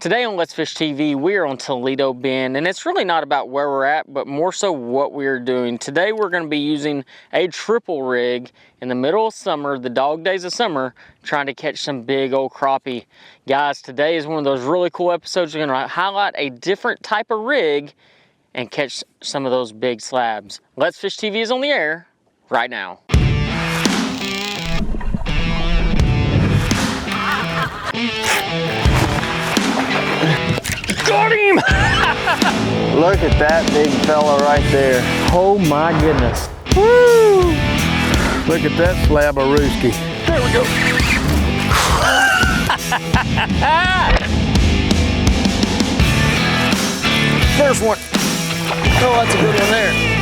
Today on Let's Fish TV, we're on Toledo Bend, and it's really not about where we're at, but more so what we're doing. Today we're going to be using a triple rig in the middle of summer, the dog days of summer, trying to catch some big old crappie. Guys, today is one of those really cool episodes. We're going to highlight a different type of rig and catch some of those big slabs. Let's Fish TV is on the air right now. Got him! Look at that big fella right there. Oh my goodness. Woo! Look at that slab of rooski. There we go. There's one. Oh, that's a good one there.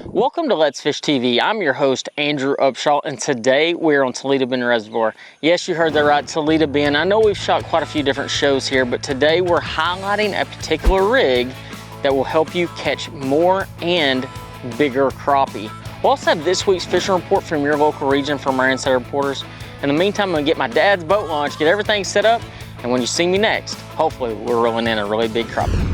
Welcome to Let's Fish TV. I'm your host, Andrew Upshaw, and today we're on Toledo Bend Reservoir. Yes, you heard that right, Toledo Bend. I know we've shot quite a few different shows here, but today we're highlighting a particular rig that will help you catch more and bigger crappie. We'll also have this week's fishing report from your local region from our insider reporters. In the meantime, I'm gonna get my dad's boat launch, get everything set up, and when you see me next, hopefully we're rolling in a really big crappie.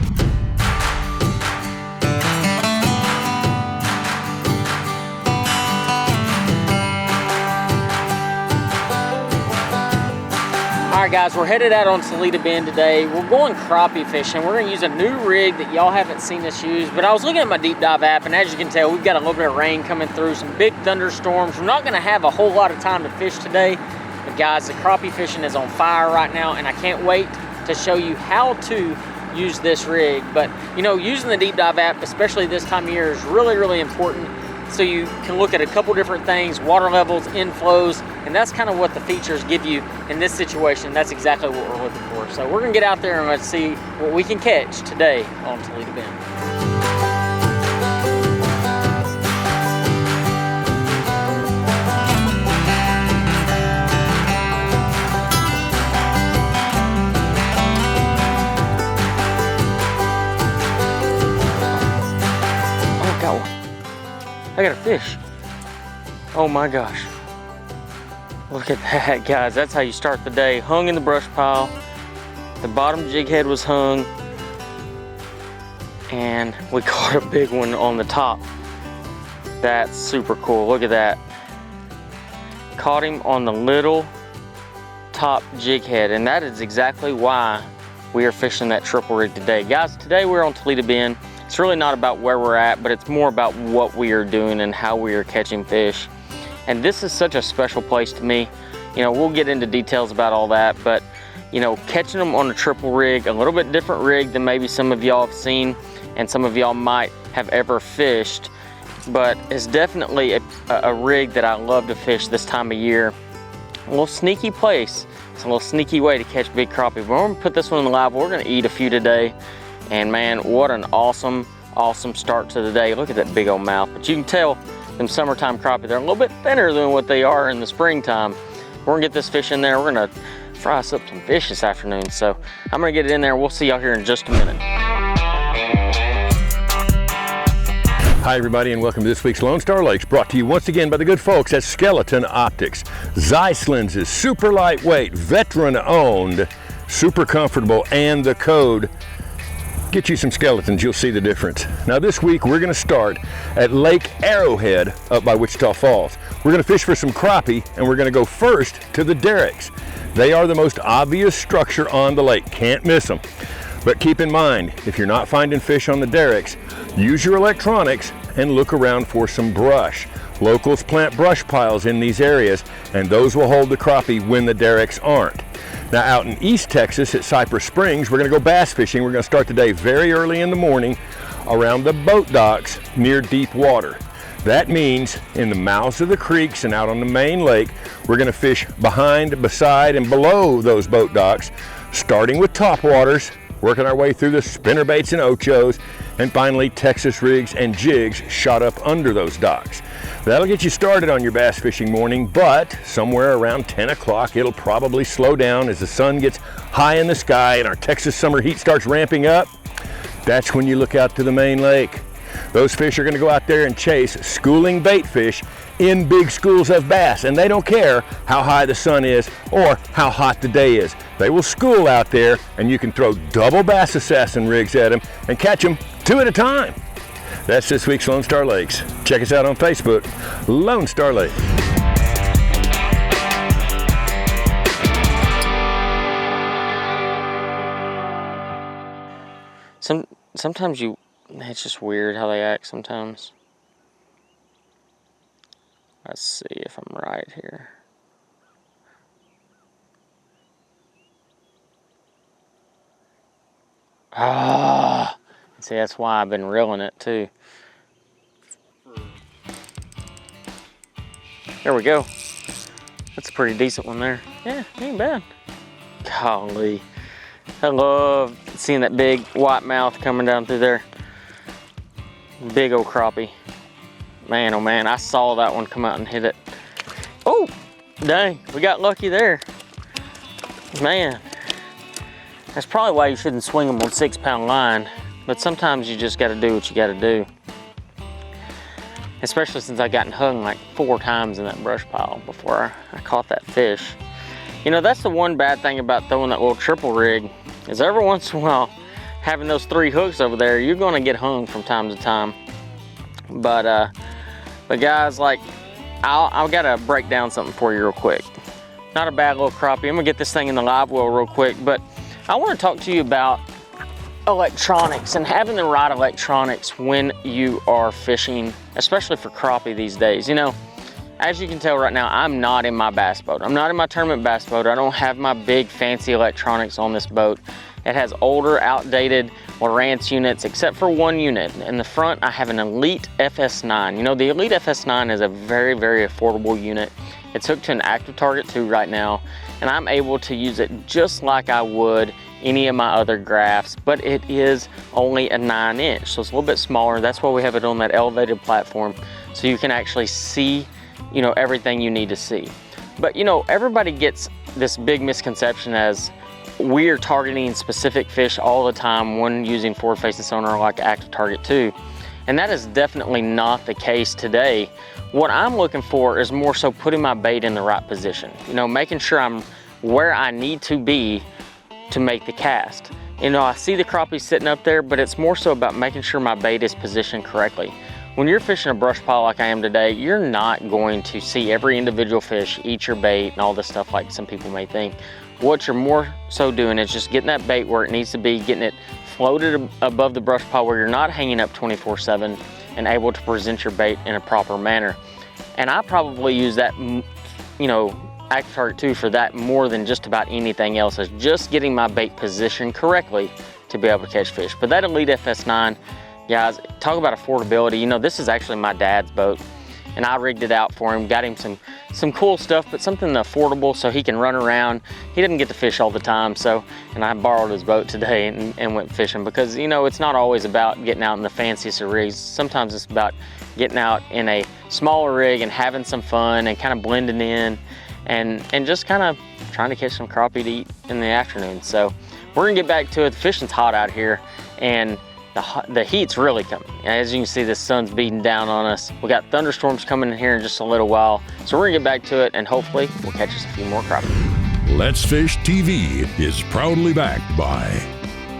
All right, guys, we're headed out on Toledo Bend today. We're going crappie fishing. We're gonna use a new rig that y'all haven't seen us use, but I was looking at my deep dive app, and as you can tell, we've got a little bit of rain coming through, some big thunderstorms. We're not gonna have a whole lot of time to fish today, but guys, the crappie fishing is on fire right now, and I can't wait to show you how to use this rig. But you know, using the deep dive app, especially this time of year, is really, really important. So you can look at a couple different things, water levels, inflows, and that's kind of what the features give you in this situation. That's exactly what we're looking for. So we're gonna get out there and let's see what we can catch today on Toledo Bend. Oh, got one. I got a fish. Oh my gosh. Look at that, guys. That's how you start the day. Hung in the brush pile. The bottom jig head was hung. And we caught a big one on the top. That's super cool. Look at that. Caught him on the little top jig head. And that is exactly why we are fishing that triple rig today. Guys, today we're on Toledo Bend. It's really not about where we're at, but it's more about what we are doing and how we are catching fish. And this is such a special place to me. You know, we'll get into details about all that, but you know, catching them on a triple rig, a little bit different rig than maybe some of y'all have seen and some of y'all might have ever fished, but it's definitely a rig that I love to fish this time of year. A little sneaky place. It's a little sneaky way to catch big crappie. But we're gonna put this one in the live. We're gonna eat a few today. And man, what an awesome start to the day. Look at that big old mouth. But you can tell them summertime crappie, they're a little bit thinner than what they are in the springtime. We're gonna get this fish in there. We're gonna fry us up some fish this afternoon. So I'm gonna get it in there. We'll see y'all here in just a minute. Hi everybody, and welcome to this week's Lone Star Lakes, brought to you once again by the good folks at Skeleton Optics. Zeiss lenses, super lightweight, veteran owned, super comfortable, and the code. Get you some skeletons, you'll see the difference. Now this week we're gonna start at Lake Arrowhead up by Wichita Falls. We're gonna fish for some crappie, and we're gonna go first to the derricks. They are the most obvious structure on the lake, can't miss them. But keep in mind, if you're not finding fish on the derricks, use your electronics and look around for some brush. Locals plant brush piles in these areas, and those will hold the crappie when the derricks aren't. Now out in East Texas at Cypress Springs, we're gonna go bass fishing. We're gonna start the day very early in the morning around the boat docks near deep water. That means in the mouths of the creeks and out on the main lake, we're gonna fish behind, beside, and below those boat docks, starting with topwaters, working our way through the spinnerbaits and ochos, and finally Texas rigs and jigs shot up under those docks. That'll get you started on your bass fishing morning, but somewhere around 10 o'clock, it'll probably slow down as the sun gets high in the sky and our Texas summer heat starts ramping up. That's when you look out to the main lake. Those fish are going to go out there and chase schooling bait fish in big schools of bass, and they don't care how high the sun is or how hot the day is. They will school out there, and you can throw double bass assassin rigs at them and catch them 2 at a time. That's this week's Lone Star Lakes. Check us out on Facebook, Lone Star Lake. Sometimes it's just weird how they act sometimes. Let's see if I'm right here. Ah, see, that's why I've been reeling it too. There we go. That's a pretty decent one there. Yeah, ain't bad. Golly. I love seeing that big white mouth coming down through there. Big old crappie. Man, oh man, I saw that one come out and hit it. Oh, dang, we got lucky there. Man, that's probably why you shouldn't swing them on 6-pound line, but sometimes you just gotta do what you gotta do. Especially since I gotten hung like 4 times in that brush pile before I caught that fish. You know, that's the one bad thing about throwing that little triple rig, is every once in a while, having those 3 hooks over there, you're gonna get hung from time to time. But guys, like, I've gotta break down something for you real quick. Not a bad little crappie. I'm gonna get this thing in the live well real quick, but I wanna talk to you about electronics and having the right electronics when you are fishing, especially for crappie these days. You know, as you can tell right now, I'm not in my bass boat. I'm not in my tournament bass boat. I don't have my big fancy electronics on this boat. It has older, outdated Lowrance units, except for one unit. In the front, I have an Elite FS9. You know, the Elite FS9 is a very, very affordable unit. It's hooked to an active target 2 right now, and I'm able to use it just like I would any of my other graphs, but it is only a 9-inch, so it's a little bit smaller. That's why we have it on that elevated platform, so you can actually see, you know, everything you need to see. But you know, everybody gets this big misconception as we're targeting specific fish all the time when using forward-facing sonar like active target 2, and that is definitely not the case today. What I'm looking for is more so putting my bait in the right position, you know, making sure I'm where I need to be to make the cast. You know, I see the crappie sitting up there, but it's more so about making sure my bait is positioned correctly. When you're fishing a brush pile like I am today, you're not going to see every individual fish eat your bait and all this stuff like some people may think. What you're more so doing is just getting that bait where it needs to be, getting it floated above the brush pile where you're not hanging up 24/7 and able to present your bait in a proper manner. And I probably use that, you know, active target 2 for that more than just about anything else, is just getting my bait positioned correctly to be able to catch fish. But that Elite FS9, guys, talk about affordability. You know, this is actually my dad's boat, and I rigged it out for him, got him some cool stuff, but something affordable so he can run around. He doesn't get to fish all the time, so, and I borrowed his boat today and went fishing, because, you know, it's not always about getting out in the fanciest of rigs. Sometimes it's about getting out in a smaller rig and having some fun and kind of blending in and just kind of trying to catch some crappie to eat in the afternoon. So we're gonna get back to it. The fishing's hot out here, and the heat's really coming. As you can see, the sun's beating down on us. We got thunderstorms coming in here in just a little while. So we're gonna get back to it, and hopefully we'll catch us a few more crappie. Let's Fish TV is proudly backed by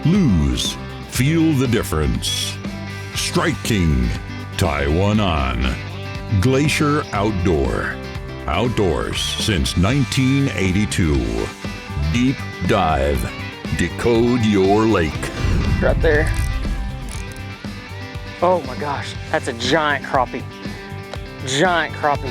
Lose, Feel the Difference, Strike King, Taiwan On, Glacier Outdoors since 1982. Deep Dive, Decode Your Lake. Right there. Oh my gosh, that's a giant crappie. Giant crappie.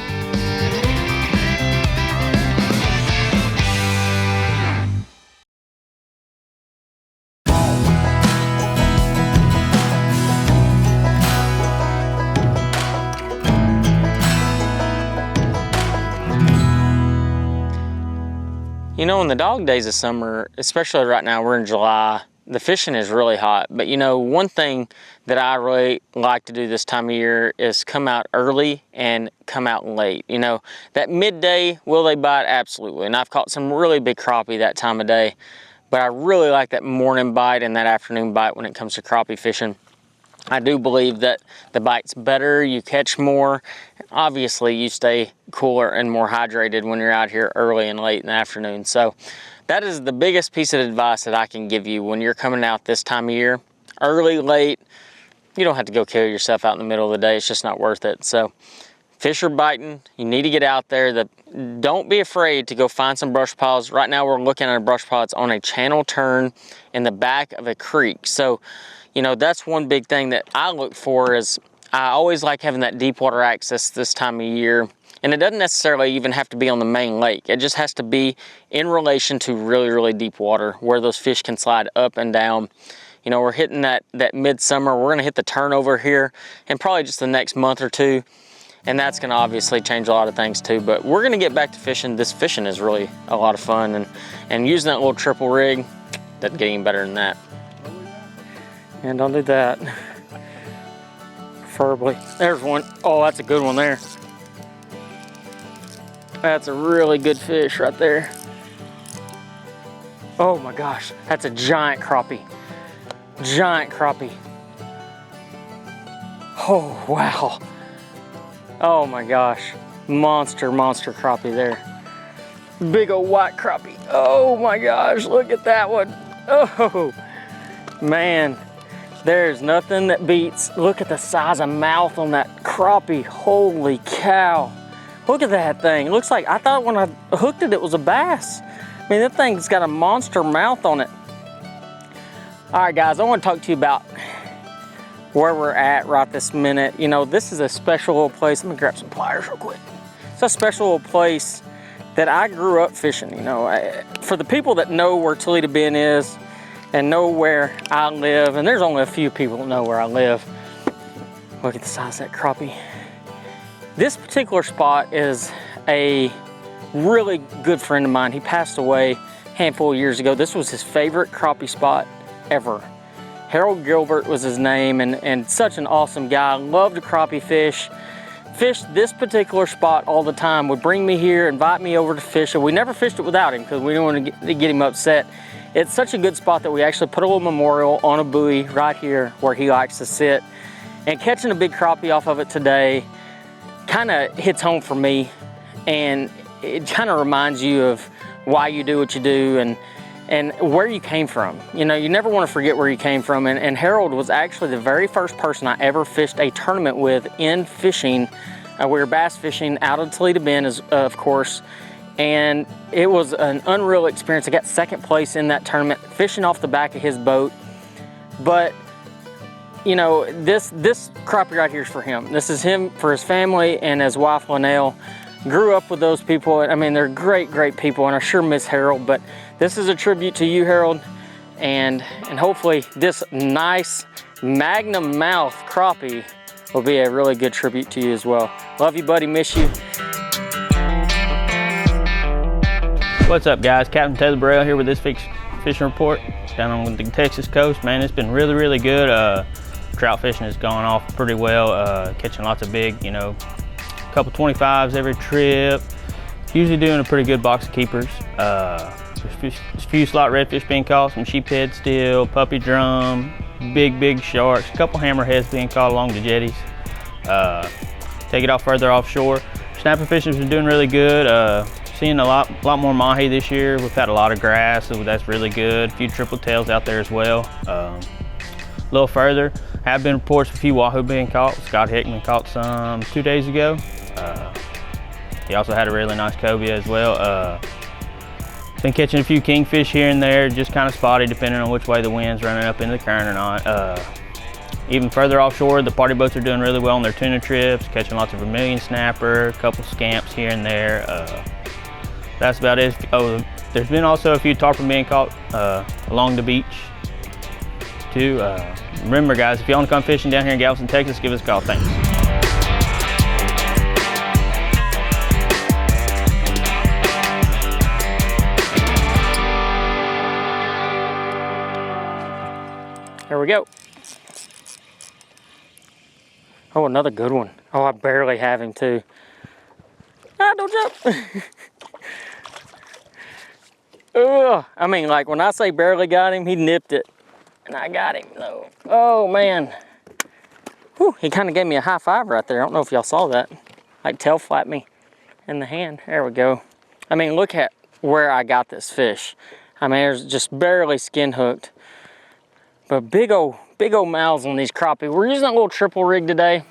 You know, in the dog days of summer, especially right now, we're in July, the fishing is really hot. But you know, one thing that I really like to do this time of year is come out early and come out late. You know, that midday, will they bite? Absolutely. And I've caught some really big crappie that time of day, but I really like that morning bite and that afternoon bite when it comes to crappie fishing. I do believe that the bite's better, you catch more. Obviously, you stay cooler and more hydrated when you're out here early and late in the afternoon. So that is the biggest piece of advice that I can give you when you're coming out this time of year. Early, late, you don't have to go kill yourself out in the middle of the day. It's just not worth it. So fish are biting. You need to get out there. Don't be afraid to go find some brush piles. Right now we're looking at a brush pile that's on a channel turn in the back of a creek. So, you know, that's one big thing that I look for is I always like having that deep water access this time of year. And it doesn't necessarily even have to be on the main lake. It just has to be in relation to really, really deep water where those fish can slide up and down. You know, we're hitting that midsummer. We're gonna hit the turnover here in probably just the next month or two. And that's gonna obviously change a lot of things too. But we're gonna get back to fishing. This fishing is really a lot of fun. And using that little triple rig, doesn't get any better than that. And don't do that. Preferably. There's one. Oh, that's a good one there. That's a really good fish right there. Oh my gosh, that's a giant crappie. Giant crappie. Oh, wow. Oh my gosh. Monster crappie there. Big old white crappie. Oh my gosh, look at that one. Oh, man. There's nothing that beats. Look at the size of mouth on that crappie. Holy cow. Look at that thing. It looks like, I thought when I hooked it, it was a bass. I mean, that thing's got a monster mouth on it. All right, guys, I want to talk to you about where we're at right this minute. You know, this is a special little place. Let me grab some pliers real quick. It's a special little place that I grew up fishing. You know, for the people that know where Toledo Bend is and know where I live, and there's only a few people that know where I live. Look at the size of that crappie. This particular spot is a really good friend of mine. He passed away a handful of years ago. This was his favorite crappie spot ever. Harold Gilbert was his name, and such an awesome guy. Loved to crappie fish. Fished this particular spot all the time. Would bring me here, invite me over to fish it. We never fished it without him because we didn't want to get him upset. It's such a good spot that we actually put a little memorial on a buoy right here where he likes to sit. And catching a big crappie off of it today kind of hits home for me, and it kind of reminds you of why you do what you do and where you came from. You know, you never want to forget where you came from, and Harold was actually the very first person I ever fished a tournament with in fishing. We were bass fishing out of Toledo Bend, of course, and it was an unreal experience. I got second place in that tournament, fishing off the back of his boat. But you know, this crappie right here is for him. This is him for his family and his wife Linnell. Grew up with those people. I mean, they're great people, and I sure miss Harold, but this is a tribute to you, Harold, and hopefully this nice magnum mouth crappie will be a really good tribute to you as well. Love you, buddy, miss you. What's up, guys? Captain Taylor Burrell here with this fishing report down on the Texas coast. Man, it's been really good. Trout fishing has gone off pretty well, catching lots of big, you know, couple 25s every trip. Usually doing a pretty good box of keepers. There's a few slot redfish being caught, some sheephead still, puppy drum, big sharks, a couple hammerheads being caught along the jetties. Take it off further offshore. Snapper fishing's been doing really good. Seeing a lot more mahi this year. We've had a lot of grass, so that's really good. A few triple tails out there as well. A little further, have been reports of a few wahoo being caught. Scott Hickman caught some 2 days ago. He also had a really nice cobia as well. Been catching a few kingfish here and there, just kind of spotty depending on which way the wind's running up into the current or not. Even further offshore, the party boats are doing really well on their tuna trips, catching lots of vermilion snapper, a couple scamps here and there. That's about it. Oh, there's been also a few tarpon being caught along the beach too. Remember, guys, if you want to come fishing down here in Galveston, Texas, give us a call. Thanks. There we go. Oh, another good one. Oh, I barely have him too. Ah, don't jump. Ugh. I mean, like when I say barely got him, he nipped it. And I got him though. Oh man. Whew, he kind of gave me a high five right there. I don't know if y'all saw that. Like tail flapped me in the hand. There we go. I mean, look at where I got this fish. I mean, there's just barely skin hooked. But big old mouths on these crappie. We're using a little triple rig today.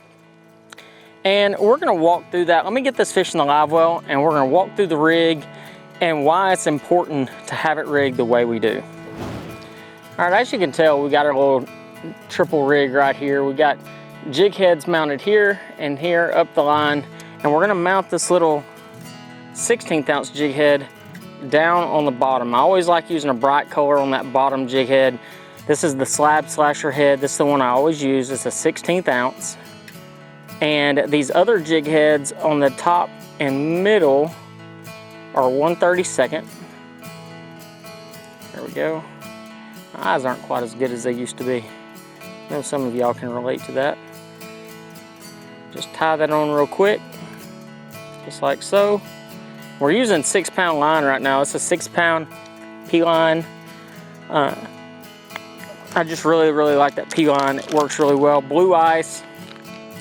And we're gonna walk through that. Let me get this fish in the live well, and we're gonna walk through the rig and why it's important to have it rigged the way we do. All right, as you can tell, we got our little triple rig right here. We got jig heads mounted here and here up the line, and we're gonna mount this little 16th ounce jig head down on the bottom. I always like using a bright color on that bottom jig head. This is the Slab Slasher head. This is the one I always use. It's a 16th ounce. And these other jig heads on the top and middle are 1/32. There we go. My eyes aren't quite as good as they used to be. I know some of y'all can relate to that. Just tie that on real quick, just like so. We're using 6-pound line right now. It's a 6-pound P-line. I just really like that P-line. It works really well. Blue ice.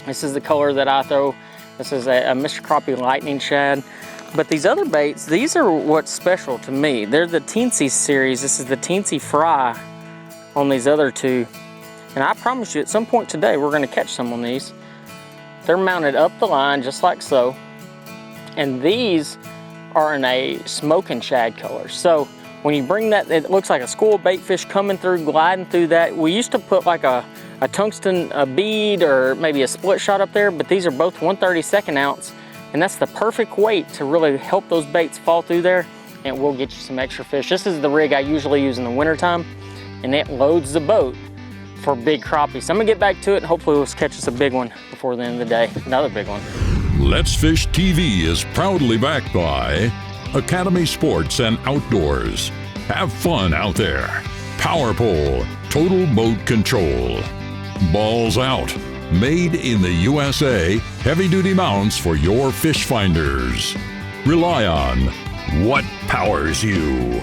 This is the color that I throw. This is a Mr. Crappie Lightning Shad. But these other baits, these are what's special to me. They're the Teensy series. This is the Teensy Fry on these other two. And I promise you, at some point today, we're gonna catch some on these. They're mounted up the line, just like so. And these are in a smoking shad color. So when you bring that, it looks like a school bait fish coming through, gliding through that. We used to put like a tungsten bead or maybe a split shot up there, but these are both 1/32 ounce. And that's the perfect weight to really help those baits fall through there, and we'll get you some extra fish. This is the rig I usually use in the wintertime, and it loads the boat for big crappies. So I'm gonna get back to it, and hopefully we'll catch us a big one before the end of the day, another big one. Let's Fish TV is proudly backed by Academy Sports and Outdoors. Have fun out there. Power Pole, total boat control. Balls Out, made in the USA, heavy-duty mounts for your fish finders. Rely on what powers you.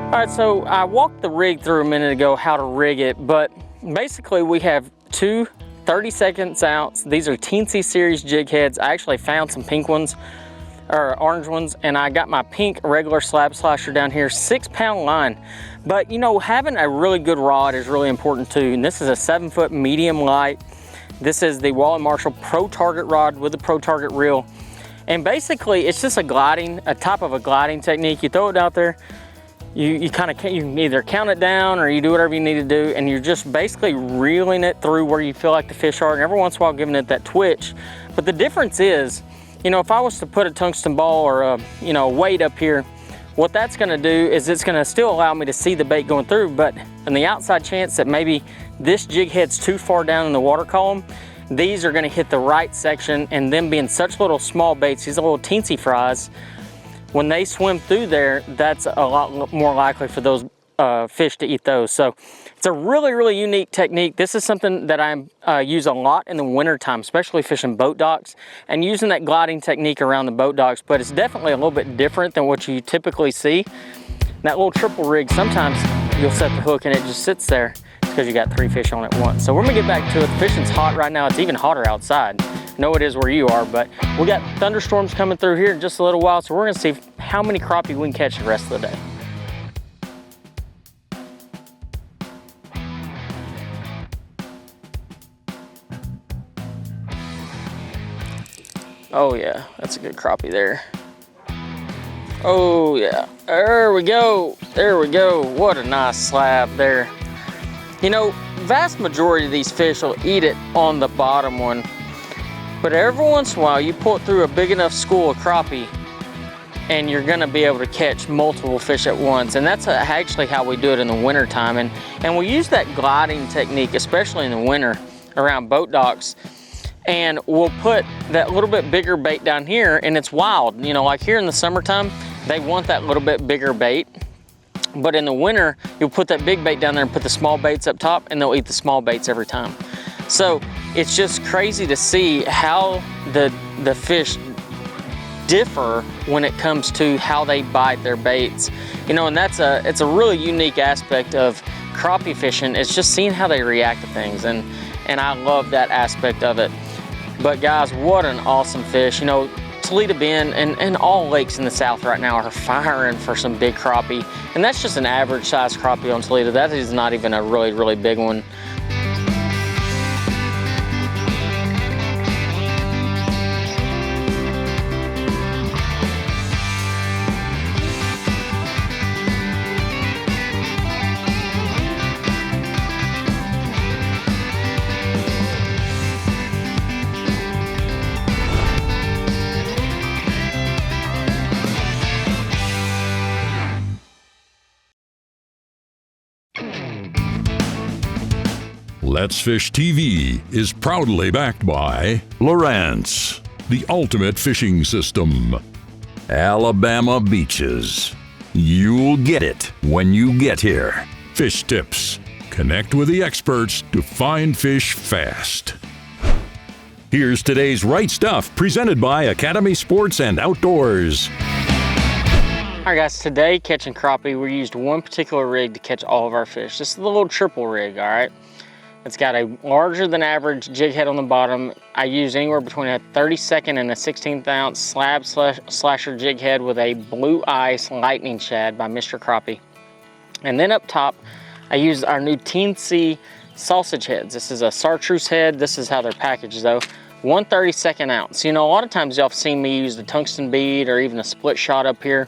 All right, so I walked the rig through a minute ago how to rig it, but basically we have two 32 ounce. These are Teensy series jig heads. I actually found some pink ones or orange ones, and I got my pink regular Slab Slasher down here, 6-pound line. But you know, having a really good rod is really important too. And this is a 7-foot medium light. This is the Wall & Marshall Pro Target rod with the Pro Target reel. And basically it's just a type of a gliding technique. You throw it out there, you can either count it down or you do whatever you need to do, and you're just basically reeling it through where you feel like the fish are, and every once in a while giving it that twitch. But the difference is, you know, if I was to put a tungsten ball or a weight up here, what that's gonna do is it's gonna still allow me to see the bait going through, but on the outside chance that maybe this jig head's too far down in the water column, these are gonna hit the right section, and them being such little small baits, these little teensy fries, when they swim through there, that's a lot more likely for those fish to eat those. So it's a really unique technique. This is something that I use a lot in the winter time, especially fishing boat docks and using that gliding technique around the boat docks, but it's definitely a little bit different than what you typically see. That little triple rig, sometimes you'll set the hook and it just sits there because you got 3 fish on it at once. So we're gonna get back to it. The fishing's hot right now. It's even hotter outside. I know it is where you are, but we got thunderstorms coming through here in just a little while, so we're gonna see how many crappie we can catch the rest of the day. Oh yeah, that's a good crappie there. Oh yeah, there we go. There we go. What a nice slab there. You know, vast majority of these fish will eat it on the bottom one, but every once in a while you pull it through a big enough school of crappie and you're gonna be able to catch multiple fish at once. And that's actually how we do it in the winter time. And we use that gliding technique, especially in the winter around boat docks. And we'll put that little bit bigger bait down here, and it's wild. You know, like here in the summertime, they want that little bit bigger bait. But in the winter, you'll put that big bait down there and put the small baits up top, and they'll eat the small baits every time. So it's just crazy to see how the fish differ when it comes to how they bite their baits. You know, and it's a really unique aspect of crappie fishing. It's just seeing how they react to things, and I love that aspect of it. But guys, what an awesome fish. You know, Toledo Bend and all lakes in the south right now are firing for some big crappie. And that's just an average size crappie on Toledo. That is not even a really, really big one. Let's Fish TV is proudly backed by Lowrance, the ultimate fishing system. Alabama beaches. You'll get it when you get here. Fish tips. Connect with the experts to find fish fast. Here's today's Right Stuff, presented by Academy Sports and Outdoors. All right guys, today catching crappie, we used one particular rig to catch all of our fish. This is the little triple rig, all right? It's got a larger than average jig head on the bottom. I used anywhere between a 32nd and a 16th ounce slab slasher jig head with a blue ice lightning shad by Mr. Crappie. And then up top, I used our new teensy sausage heads. This is a chartreuse head. This is how they're packaged though. 1/32 ounce. You know, a lot of times y'all have seen me use the tungsten bead or even a split shot up here.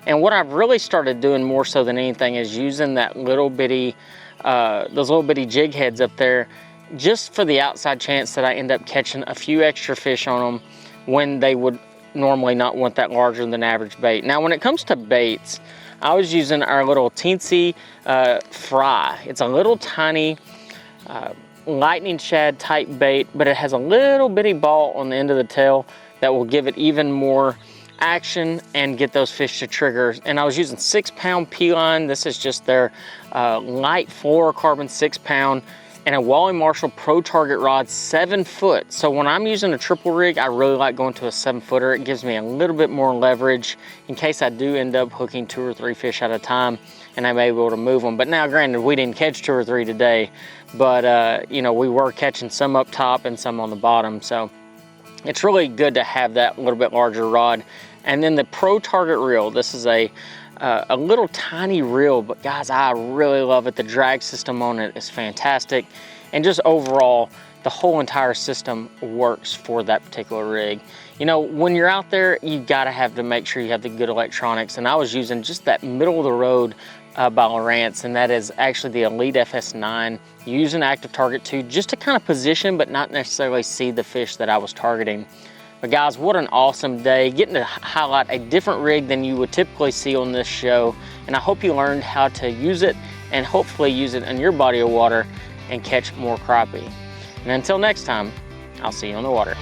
And what I've really started doing more so than anything is using that little bitty those little bitty jig heads up there, just for the outside chance that I end up catching a few extra fish on them when they would normally not want that larger than average bait. Now, when it comes to baits, I was using our little teensy fry. It's a little tiny lightning shad type bait, but it has a little bitty ball on the end of the tail that will give it even more action and get those fish to trigger. And I was using 6-pound P-line. This is just their light fluorocarbon 6-pound, and a Wally Marshall Pro Target rod 7-foot. So when I'm using a triple rig, I really like going to a 7-footer. It gives me a little bit more leverage in case I do end up hooking 2 or 3 fish at a time, and I may be able to move them. But now, granted, we didn't catch 2 or 3 today, but you know, we were catching some up top and some on the bottom. So it's really good to have that little bit larger rod. And then the Pro Target reel. This is a little tiny reel, but guys, I really love it. The drag system on it is fantastic. And just overall, the whole entire system works for that particular rig. You know, when you're out there, you gotta have to make sure you have the good electronics. And I was using just that middle of the road by Lowrance, and that is actually the Elite FS9. Use an active target too, just to kind of position, but not necessarily see the fish that I was targeting. But guys, what an awesome day, getting to highlight a different rig than you would typically see on this show. And I hope you learned how to use it and hopefully use it in your body of water and catch more crappie. And until next time, I'll see you on the water.